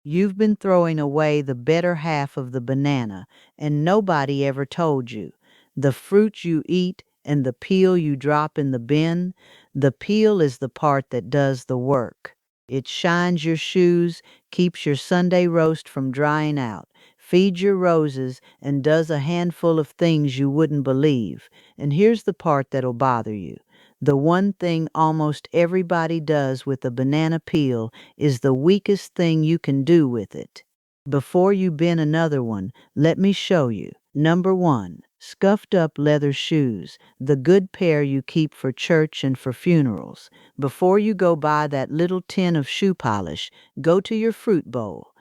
You've been throwing away the better half of the banana, and nobody ever told you. The fruit you eat and the peel you drop in the bin, the peel is the part that does the work. It shines your shoes, keeps your Sunday roast from drying out, feeds your roses, and does a handful of things you wouldn't believe. And here's the part that'll bother you. The one thing almost everybody does with a banana peel is the weakest thing you can do with it. Before you bin another one, let me show you. Number one, scuffed up leather shoes, the good pair you keep for church and for funerals. Before you go buy that little tin of shoe polish, go to your fruit bowl.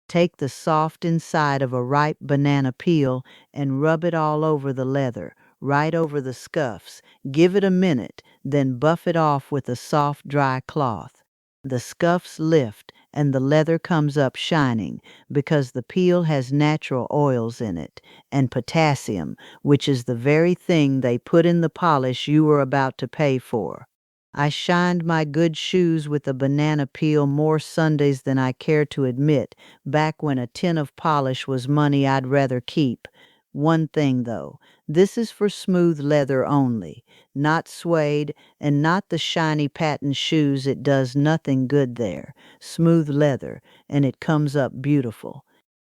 Take the soft inside of a ripe banana peel and rub it all over the leather, right over the scuffs. Give it a minute, then buff it off with a soft, dry cloth. The scuffs lift and the leather comes up shining because the peel has natural oils in it and potassium, which is the very thing they put in the polish you were about to pay for. I shined my good shoes with a banana peel more Sundays than I care to admit, back when a tin of polish was money I'd rather keep. One thing, though, this is for smooth leather only, not suede and not the shiny patent shoes. It does nothing good there. Smooth leather, and it comes up beautiful.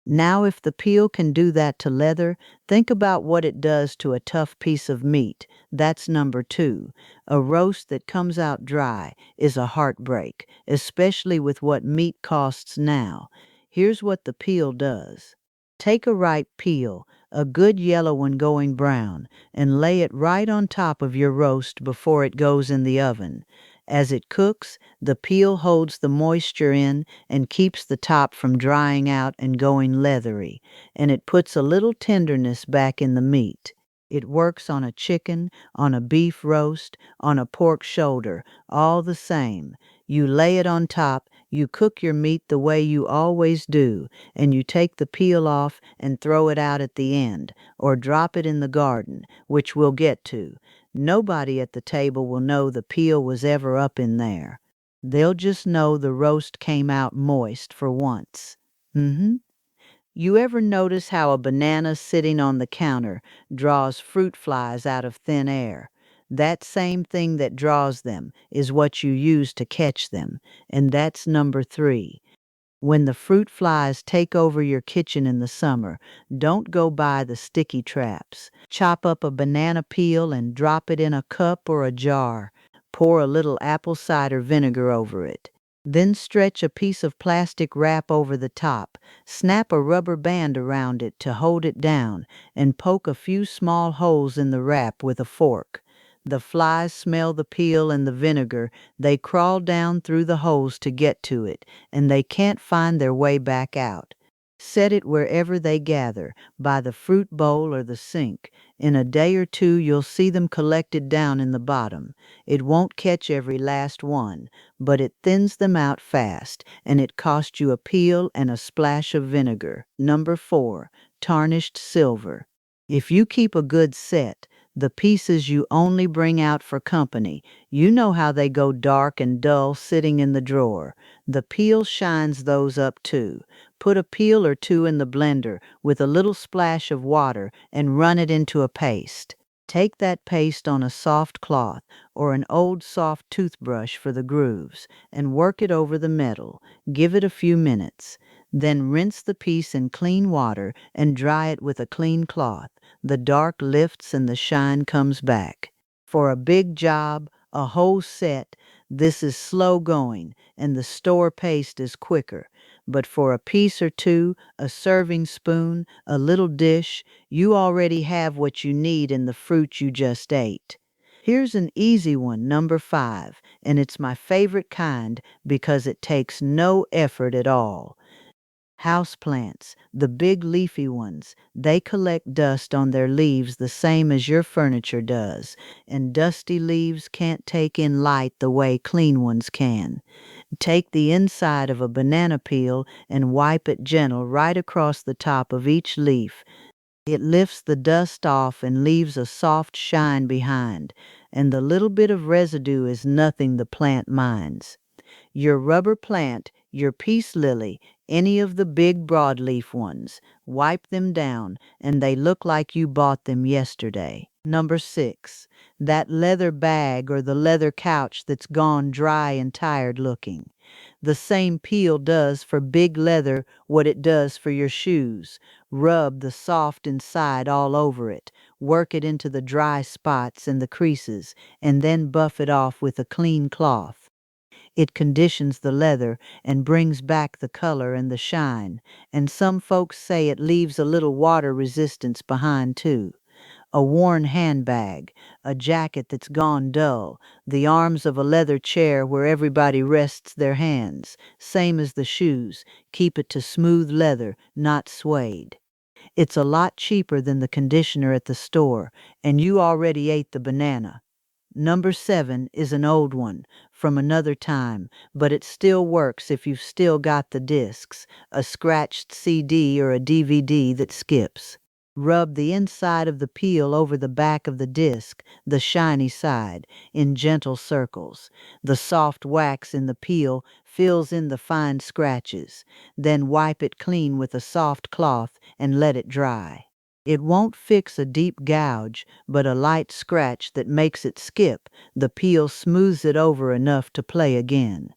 Now, if the peel can do that to leather, think about what it does to a tough piece of meat. That's number two. A roast that comes out dry is a heartbreak, especially with what meat costs now. Here's what the peel does. Take a ripe peel, a good yellow one going brown, and lay it right on top of your roast before it goes in the oven. As it cooks, the peel holds the moisture in and keeps the top from drying out and going leathery, and it puts a little tenderness back in the meat. It works on a chicken, on a beef roast, on a pork shoulder, all the same. You lay it on top, you cook your meat the way you always do, and you take the peel off and throw it out at the end, or drop it in the garden, which we'll get to. Nobody at the table will know the peel was ever up in there. They'll just know the roast came out moist for once. You ever notice how a banana sitting on the counter draws fruit flies out of thin air? That same thing that draws them is what you use to catch them, and that's number three. When the fruit flies take over your kitchen in the summer, don't go buy the sticky traps. Chop up a banana peel and drop it in a cup or a jar. Pour a little apple cider vinegar over it. Then stretch a piece of plastic wrap over the top, snap a rubber band around it to hold it down, and poke a few small holes in the wrap with a fork. The flies smell the peel and the vinegar. They crawl down through the holes to get to it, and they can't find their way back out. Set it wherever they gather, by the fruit bowl or the sink. In a day or two you'll see them collected down in the bottom. It won't catch every last one, but it thins them out fast, and it costs you a peel and a splash of vinegar. Number four, tarnished silver. If you keep a good set, the pieces you only bring out for company, you know how they go dark and dull sitting in the drawer. The peel shines those up too. Put a peel or two in the blender with a little splash of water and run it into a paste. Take that paste on a soft cloth or an old soft toothbrush for the grooves and work it over the metal. Give it a few minutes. Then rinse the piece in clean water and dry it with a clean cloth. The dark lifts and the shine comes back. For a big job, a whole set, this is slow going and the store paste is quicker. But for a piece or two, a serving spoon, a little dish, you already have what you need in the fruit you just ate. Here's an easy one, number five, and it's my favorite kind because it takes no effort at all. Houseplants, the big leafy ones, they collect dust on their leaves the same as your furniture does, and dusty leaves can't take in light the way clean ones can. Take the inside of a banana peel and wipe it gentle right across the top of each leaf. It lifts the dust off and leaves a soft shine behind, and the little bit of residue is nothing the plant minds. Your rubber plant, your peace lily, any of the big broadleaf ones. Wipe them down, and they look like you bought them yesterday. Number 6. That leather bag or the leather couch that's gone dry and tired looking. The same peel does for big leather what it does for your shoes. Rub the soft inside all over it. Work it into the dry spots and the creases, and then buff it off with a clean cloth. It conditions the leather and brings back the color and the shine, and some folks say it leaves a little water resistance behind too. A worn handbag, a jacket that's gone dull, the arms of a leather chair where everybody rests their hands, same as the shoes, keep it to smooth leather, not suede. It's a lot cheaper than the conditioner at the store, and you already ate the banana. Number 7 is an old one from another time, but it still works if you've still got the discs, a scratched CD or a DVD that skips. Rub the inside of the peel over the back of the disc, the shiny side, in gentle circles. The soft wax in the peel fills in the fine scratches. Then wipe it clean with a soft cloth and let it dry. It won't fix a deep gouge, but a light scratch that makes it skip. The peel smooths it over enough to play again.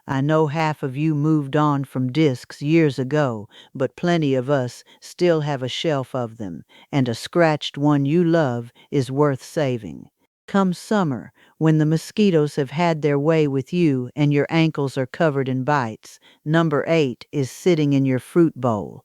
I know half of you moved on from discs years ago, but plenty of us still have a shelf of them, and a scratched one you love is worth saving. Come summer, when the mosquitoes have had their way with you and your ankles are covered in bites, number 8 is sitting in your fruit bowl.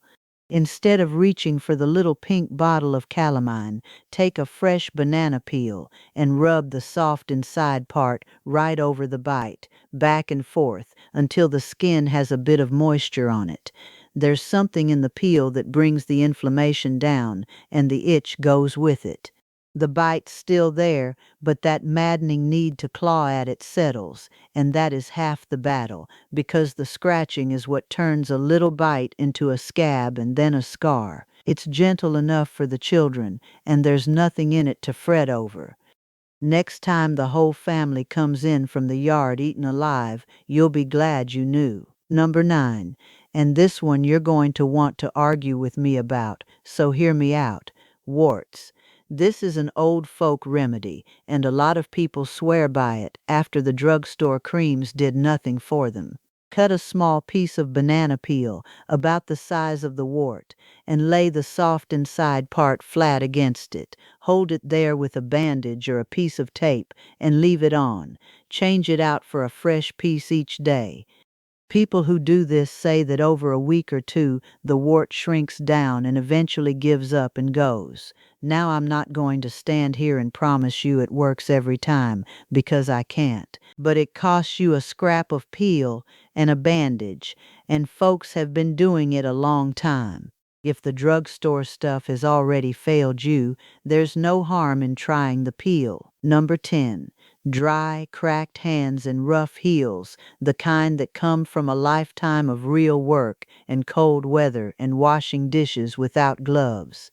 Instead of reaching for the little pink bottle of calamine, take a fresh banana peel and rub the soft inside part right over the bite, back and forth, until the skin has a bit of moisture on it. There's something in the peel that brings the inflammation down, and the itch goes with it. The bite's still there, but that maddening need to claw at it settles, and that is half the battle, because the scratching is what turns a little bite into a scab and then a scar. It's gentle enough for the children, and there's nothing in it to fret over. Next time the whole family comes in from the yard eaten alive, you'll be glad you knew. Number 9, and this one you're going to want to argue with me about, so hear me out. Warts. This is an old folk remedy, and a lot of people swear by it after the drugstore creams did nothing for them. Cut a small piece of banana peel, about the size of the wart, and lay the soft inside part flat against it. Hold it there with a bandage or a piece of tape, and leave it on. Change it out for a fresh piece each day. People who do this say that over a week or two, the wart shrinks down and eventually gives up and goes. Now I'm not going to stand here and promise you it works every time, because I can't. But it costs you a scrap of peel and a bandage, and folks have been doing it a long time. If the drugstore stuff has already failed you, there's no harm in trying the peel. Number 10. Dry, cracked hands and rough heels, the kind that come from a lifetime of real work and cold weather and washing dishes without gloves.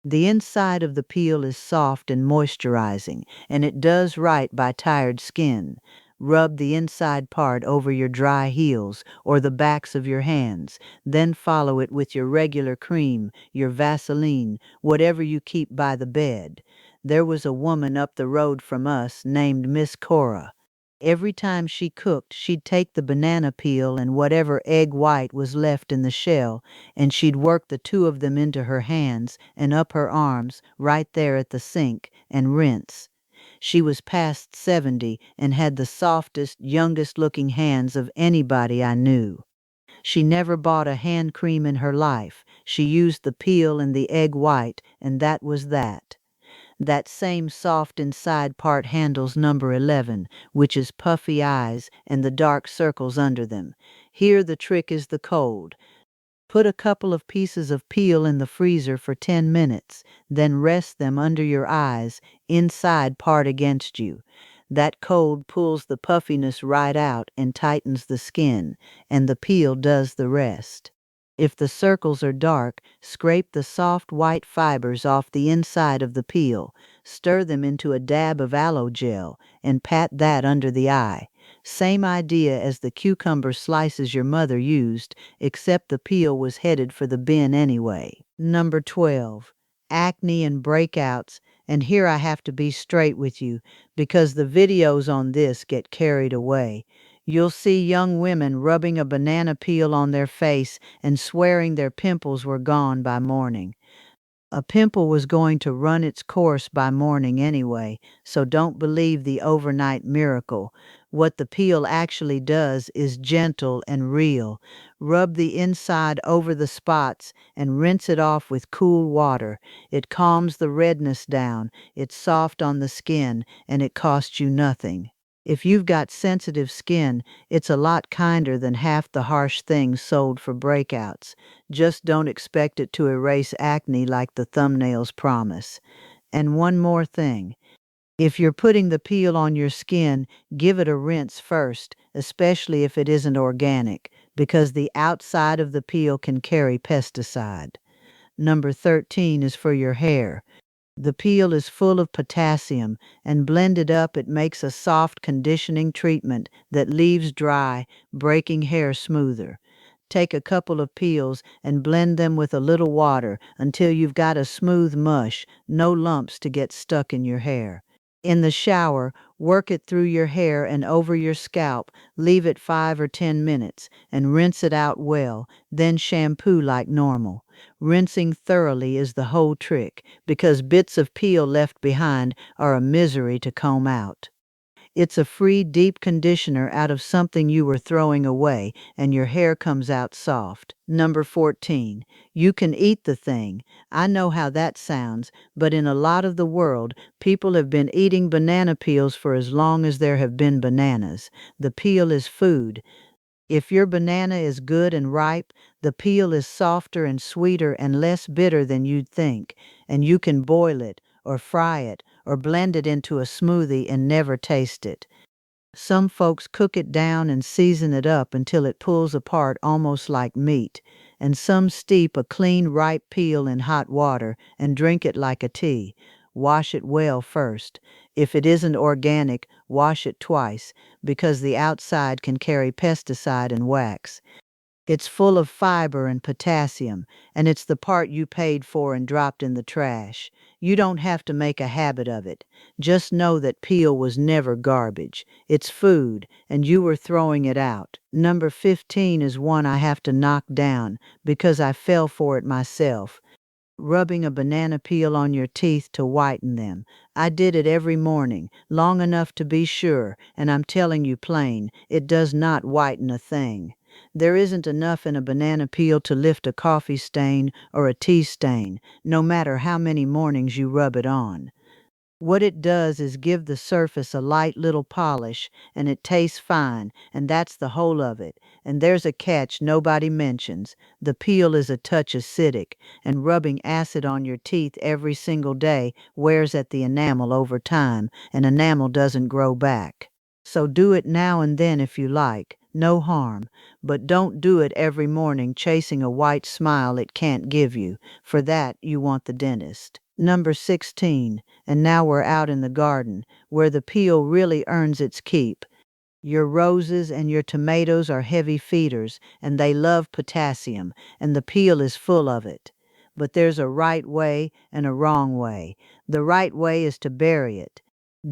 The inside of the peel is soft and moisturizing, and it does right by tired skin. Rub the inside part over your dry heels or the backs of your hands, then follow it with your regular cream, your Vaseline, whatever you keep by the bed. There was a woman up the road from us named Miss Cora. Every time she cooked, she'd take the banana peel and whatever egg white was left in the shell, and she'd work the two of them into her hands and up her arms right there at the sink and rinse. She was past 70 and had the softest, youngest-looking hands of anybody I knew. She never bought a hand cream in her life. She used the peel and the egg white, and that was that. That same soft inside part handles number 11, which is puffy eyes and the dark circles under them. Here the trick is the cold. Put a couple of pieces of peel in the freezer for 10 minutes, then rest them under your eyes, inside part against you. That cold pulls the puffiness right out and tightens the skin, and the peel does the rest. If the circles are dark, scrape the soft white fibers off the inside of the peel, stir them into a dab of aloe gel, and pat that under the eye. Same idea as the cucumber slices your mother used, except the peel was headed for the bin anyway. Number 12. Acne and breakouts. And here I have to be straight with you because the videos on this get carried away. You'll see young women rubbing a banana peel on their face and swearing their pimples were gone by morning. A pimple was going to run its course by morning anyway, so don't believe the overnight miracle. What the peel actually does is gentle and real. Rub the inside over the spots and rinse it off with cool water. It calms the redness down, it's soft on the skin, and it costs you nothing. If you've got sensitive skin, it's a lot kinder than half the harsh things sold for breakouts. Just don't expect it to erase acne like the thumbnails promise. And one more thing. If you're putting the peel on your skin, give it a rinse first, especially if it isn't organic, because the outside of the peel can carry pesticide. Number 13 is for your hair. The peel is full of potassium, and blended up it makes a soft conditioning treatment that leaves dry, breaking hair smoother. Take a couple of peels and blend them with a little water until you've got a smooth mush, no lumps to get stuck in your hair. In the shower, work it through your hair and over your scalp, leave it 5 or 10 minutes, and rinse it out well, then shampoo like normal. Rinsing thoroughly is the whole trick, because bits of peel left behind are a misery to comb out. It's a free deep conditioner out of something you were throwing away, and your hair comes out soft. Number 14. You can eat the thing. I know how that sounds, but in a lot of the world, people have been eating banana peels for as long as there have been bananas. The peel is food. If your banana is good and ripe, the peel is softer and sweeter and less bitter than you'd think, and you can boil it, or fry it, or blend it into a smoothie and never taste it. Some folks cook it down and season it up until it pulls apart almost like meat, and some steep a clean ripe peel in hot water and drink it like a tea. Wash it well first. If it isn't organic, wash it twice, because the outside can carry pesticide and wax. It's full of fiber and potassium, and it's the part you paid for and dropped in the trash. You don't have to make a habit of it. Just know that peel was never garbage. It's food, and you were throwing it out. Number 15 is one I have to knock down because I fell for it myself. Rubbing a banana peel on your teeth to whiten them. I did it every morning, long enough to be sure, and I'm telling you plain, it does not whiten a thing. There isn't enough in a banana peel to lift a coffee stain or a tea stain, no matter how many mornings you rub it on. What it does is give the surface a light little polish, and it tastes fine, and that's the whole of it. And there's a catch nobody mentions. The peel is a touch acidic, and rubbing acid on your teeth every single day wears at the enamel over time, and enamel doesn't grow back. So do it now and then if you like, no harm, but don't do it every morning chasing a white smile it can't give you. For that, you want the dentist. Number 16. And now we're out in the garden, where the peel really earns its keep. Your roses and your tomatoes are heavy feeders, and they love potassium, and the peel is full of it. But there's a right way and a wrong way. The right way is to bury it.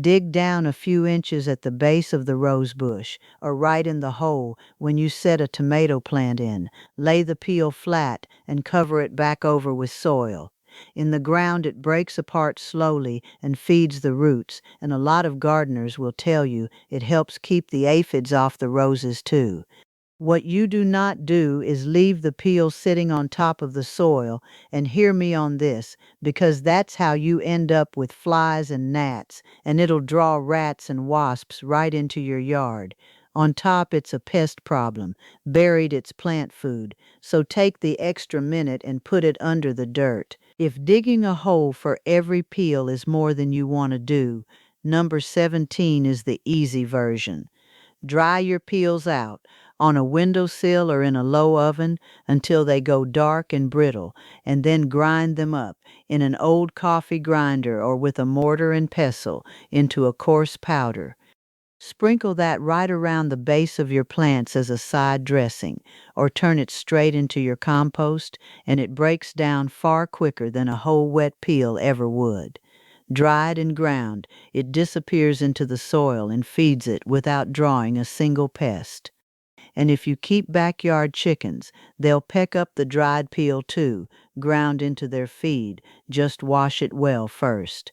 Dig down a few inches at the base of the rose bush, or right in the hole when you set a tomato plant in. Lay the peel flat and cover it back over with soil. In the ground it breaks apart slowly and feeds the roots, and a lot of gardeners will tell you it helps keep the aphids off the roses too. What you do not do is leave the peel sitting on top of the soil, and hear me on this, because that's how you end up with flies and gnats, and it'll draw rats and wasps right into your yard. On top it's a pest problem, buried it's plant food, so take the extra minute and put it under the dirt. If digging a hole for every peel is more than you want to do, number 17 is the easy version. Dry your peels out on a windowsill or in a low oven until they go dark and brittle, and then grind them up in an old coffee grinder or with a mortar and pestle into a coarse powder. Sprinkle that right around the base of your plants as a side dressing, or turn it straight into your compost, and it breaks down far quicker than a whole wet peel ever would. Dried and ground, it disappears into the soil and feeds it without drawing a single pest. And if you keep backyard chickens, they'll peck up the dried peel too, ground into their feed. Just wash it well first.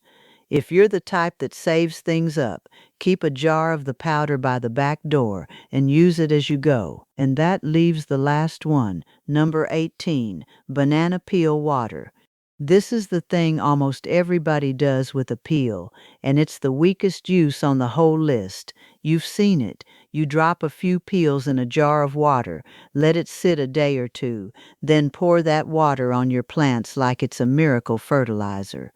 If you're the type that saves things up, keep a jar of the powder by the back door and use it as you go. And that leaves the last one, number 18, banana peel water. This is the thing almost everybody does with a peel, and it's the weakest use on the whole list. You've seen it. You drop a few peels in a jar of water, let it sit a day or two, then pour that water on your plants like it's a miracle fertilizer.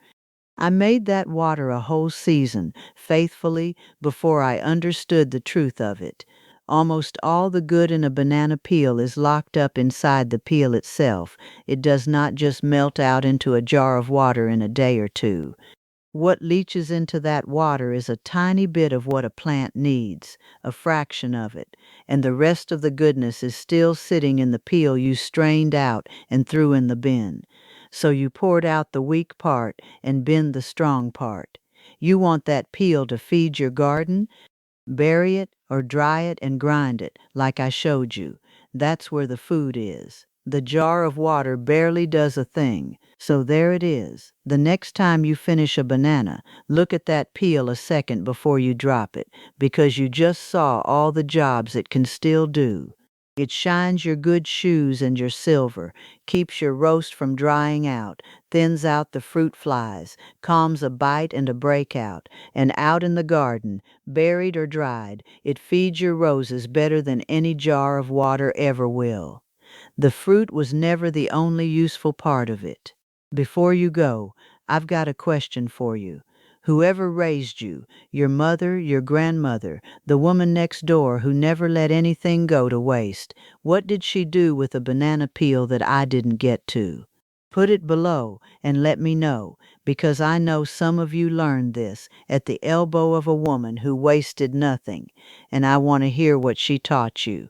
I made that water a whole season, faithfully, before I understood the truth of it. Almost all the good in a banana peel is locked up inside the peel itself. It does not just melt out into a jar of water in a day or two. What leaches into that water is a tiny bit of what a plant needs, a fraction of it, and the rest of the goodness is still sitting in the peel you strained out and threw in the bin. So you poured out the weak part and binned the strong part. You want that peel to feed your garden? Bury it or dry it and grind it, like I showed you. That's where the food is. The jar of water barely does a thing, so there it is. The next time you finish a banana, look at that peel a second before you drop it, because you just saw all the jobs it can still do. It shines your good shoes and your silver, keeps your roast from drying out, thins out the fruit flies, calms a bite and a breakout, and out in the garden, buried or dried, it feeds your roses better than any jar of water ever will. The fruit was never the only useful part of it. Before you go, I've got a question for you. Whoever raised you, your mother, your grandmother, the woman next door who never let anything go to waste, what did she do with a banana peel that I didn't get to? Put it below and let me know, because I know some of you learned this at the elbow of a woman who wasted nothing, and I want to hear what she taught you.